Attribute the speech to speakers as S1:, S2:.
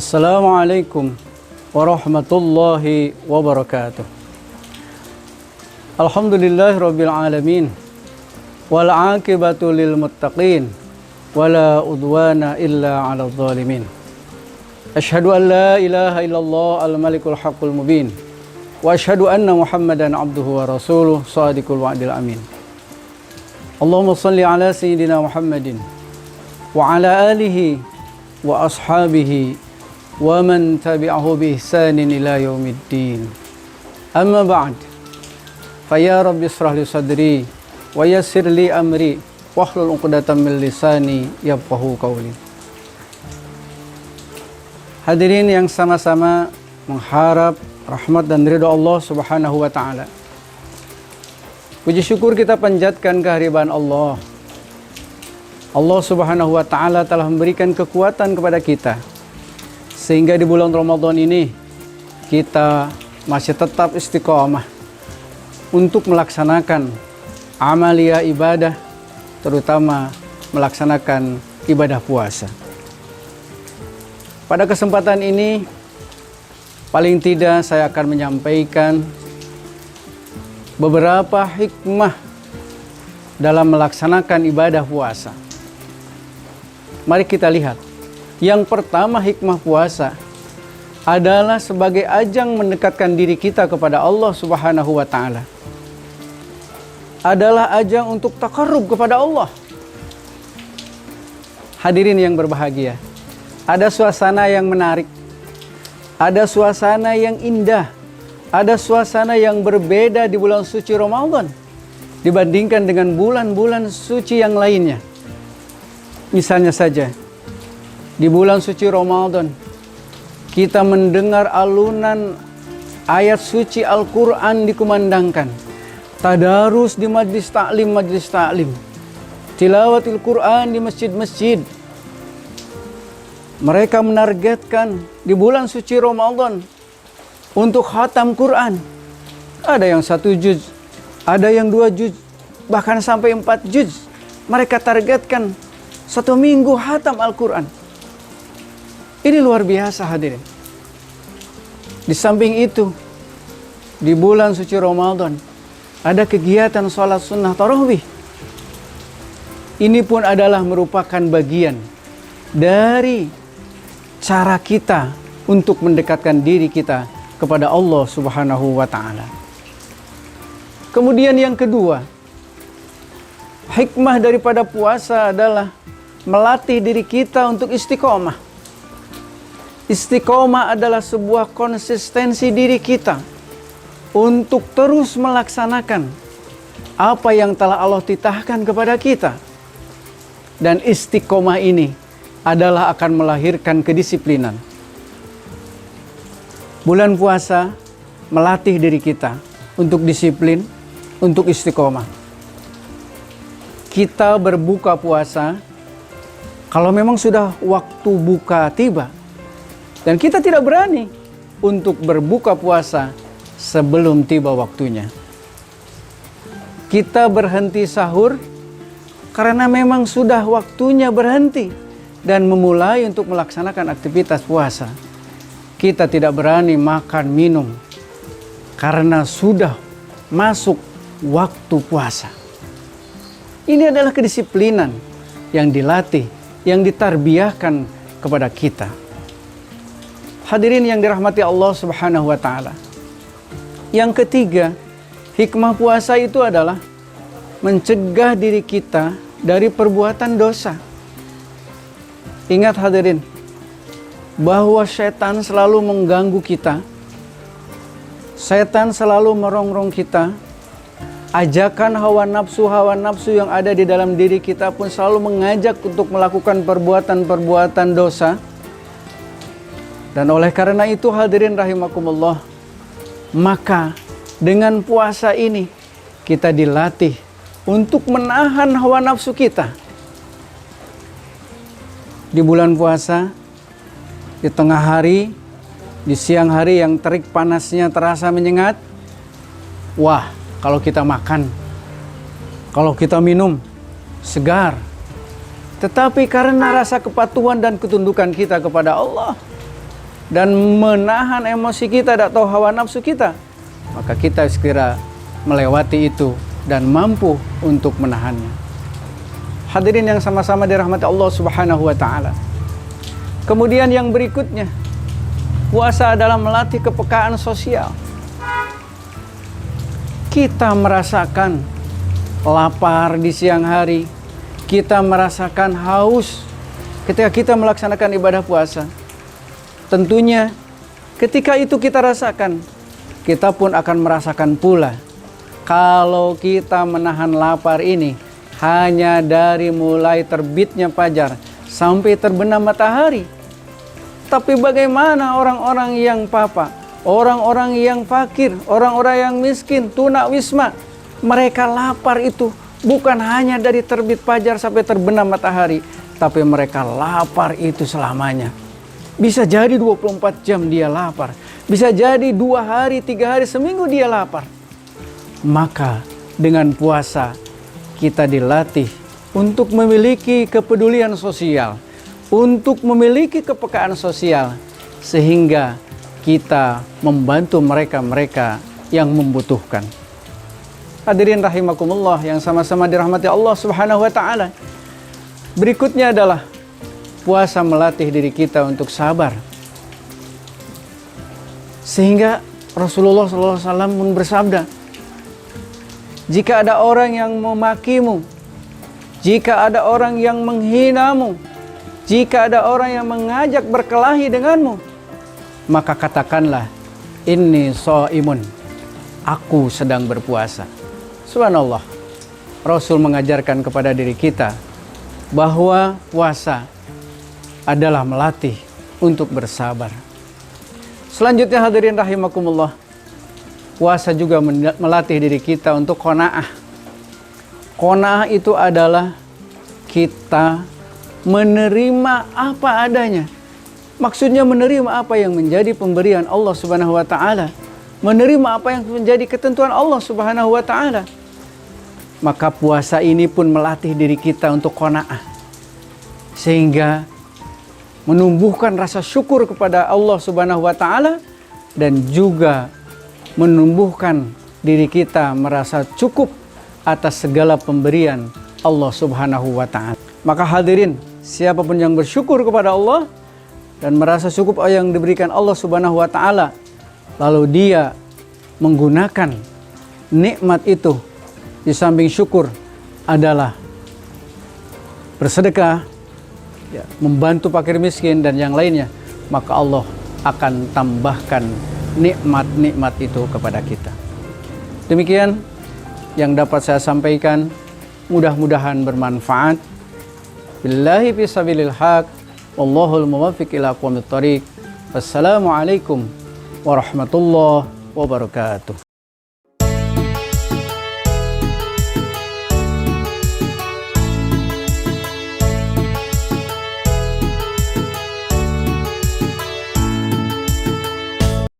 S1: Assalamualaikum warahmatullahi wabarakatuh. Alhamdulillahirabbil alamin wal aqibatu lil muttaqin wala udwana illa 'alal zalimin. Asyhadu an la ilaha illallah al malikul haqqul mubin wa asyhadu anna Muhammadan abduhu wa rasuluh shadiqul wa'dil amin. Allahumma shalli ala sayyidina Muhammadin wa ala alihi wa ashabihi wa man tabi'ahu bi ihsanin ila yaumiddin. Amma ba'd. Fa ya rabbi ishrah li sadri wa yassir li amri wahlul 'uqdatam min lisani yafqahu qawli. Hadirin yang sama-sama mengharap rahmat dan ridha Allah Subhanahu wa taala. Puji syukur kita panjatkan kehadiran Allah. Allah Subhanahu wa taala telah memberikan kekuatan kepada kita sehingga di bulan Ramadan ini kita masih tetap istiqomah untuk melaksanakan amalia ibadah, terutama melaksanakan ibadah puasa. Pada kesempatan ini paling tidak saya akan menyampaikan beberapa hikmah dalam melaksanakan ibadah puasa. Mari kita lihat. Yang pertama, hikmah puasa adalah sebagai ajang mendekatkan diri kita kepada Allah Subhanahu wa taala. Adalah ajang untuk taqarrub kepada Allah. Hadirin yang berbahagia, ada suasana yang menarik, ada suasana yang indah, ada suasana yang berbeda di bulan suci Ramadan dibandingkan dengan bulan-bulan suci yang lainnya. Misalnya saja, di bulan suci Ramadan kita mendengar alunan ayat suci Al-Quran dikumandangkan, tadarus di majlis ta'lim, tilawatil Quran di masjid-masjid. Mereka menargetkan di bulan suci Ramadan untuk khatam Quran. Ada yang 1 juz, ada yang 2 juz, bahkan sampai 4 juz. Mereka targetkan 1 minggu khatam Al-Quran. Ini luar biasa hadirin. Di samping itu, di bulan suci Ramadan ada kegiatan sholat sunnah tarawih. Ini pun adalah merupakan bagian dari cara kita untuk mendekatkan diri kita kepada Allah Subhanahu wa taala. Kemudian yang kedua, hikmah daripada puasa adalah melatih diri kita untuk istiqomah. Istiqomah adalah sebuah konsistensi diri kita untuk terus melaksanakan apa yang telah Allah titahkan kepada kita. Dan istiqomah ini adalah akan melahirkan kedisiplinan. Bulan puasa melatih diri kita untuk disiplin, untuk istiqomah. Kita berbuka puasa kalau memang sudah waktu buka tiba. Dan kita tidak berani untuk berbuka puasa sebelum tiba waktunya. Kita berhenti sahur karena memang sudah waktunya berhenti dan memulai untuk melaksanakan aktivitas puasa. Kita tidak berani makan minum karena sudah masuk waktu puasa. Ini adalah kedisiplinan yang dilatih, yang ditarbiyahkan kepada kita. Hadirin yang dirahmati Allah Subhanahu wa taala. Yang ketiga, hikmah puasa itu adalah mencegah diri kita dari perbuatan dosa. Ingat hadirin, bahwa setan selalu mengganggu kita. Setan selalu merongrong kita. Ajakan hawa nafsu yang ada di dalam diri kita pun selalu mengajak untuk melakukan perbuatan-perbuatan dosa. Dan oleh karena itu hadirin rahimakumullah, maka dengan puasa ini kita dilatih untuk menahan hawa nafsu kita. Di bulan puasa, di tengah hari, di siang hari yang terik panasnya terasa menyengat, wah, kalau kita makan, kalau kita minum, segar. Tetapi karena rasa kepatuhan dan ketundukan kita kepada Allah, dan menahan emosi kita atau hawa nafsu kita, maka kita segera melewati itu dan mampu untuk menahannya. Hadirin yang sama-sama dirahmati Allah Subhanahu wa taala. Kemudian yang berikutnya, puasa adalah melatih kepekaan sosial. Kita merasakan lapar di siang hari, kita merasakan haus ketika kita melaksanakan ibadah puasa. Tentunya ketika itu kita rasakan, kita pun akan merasakan pula kalau kita menahan lapar ini hanya dari mulai terbitnya fajar sampai terbenam matahari. Tapi bagaimana orang-orang yang papa, orang-orang yang fakir, orang-orang yang miskin, tunawisma, mereka lapar itu bukan hanya dari terbit fajar sampai terbenam matahari, tapi mereka lapar itu selamanya. Bisa jadi 24 jam dia lapar, bisa jadi 2 hari, 3 hari, seminggu dia lapar. Maka dengan puasa kita dilatih untuk memiliki kepedulian sosial, untuk memiliki kepekaan sosial, sehingga kita membantu mereka-mereka yang membutuhkan. Hadirin rahimakumullah yang sama-sama dirahmati Allah Subhanahu wa taala. Berikutnya adalah puasa melatih diri kita untuk sabar. Sehingga Rasulullah SAW pun bersabda, jika ada orang yang memakimu, jika ada orang yang menghinamu, jika ada orang yang mengajak berkelahi denganmu, maka katakanlah, inni shaimun, aku sedang berpuasa. Subhanallah, Rasul mengajarkan kepada diri kita bahwa puasa adalah melatih untuk bersabar. Selanjutnya hadirin rahimakumullah, puasa juga melatih diri kita untuk qanaah. Qanaah itu adalah kita menerima apa adanya. Maksudnya menerima apa yang menjadi pemberian Allah Subhanahu wa taala, menerima apa yang menjadi ketentuan Allah Subhanahu wa taala. Maka puasa ini pun melatih diri kita untuk qanaah, sehingga menumbuhkan rasa syukur kepada Allah Subhanahu wa taala dan juga menumbuhkan diri kita merasa cukup atas segala pemberian Allah Subhanahu wa taala. Maka hadirin, siapapun yang bersyukur kepada Allah dan merasa cukup yang diberikan Allah Subhanahu wa taala, lalu dia menggunakan nikmat itu di samping syukur adalah bersedekah, ya, membantu fakir miskin dan yang lainnya, maka Allah akan tambahkan nikmat-nikmat itu kepada kita. Demikian yang dapat saya sampaikan, mudah-mudahan bermanfaat. Billahi fisabilil haq, wallahul muwaffiq ila aqwamit thoriq. Wassalamualaikum warahmatullahi wabarakatuh.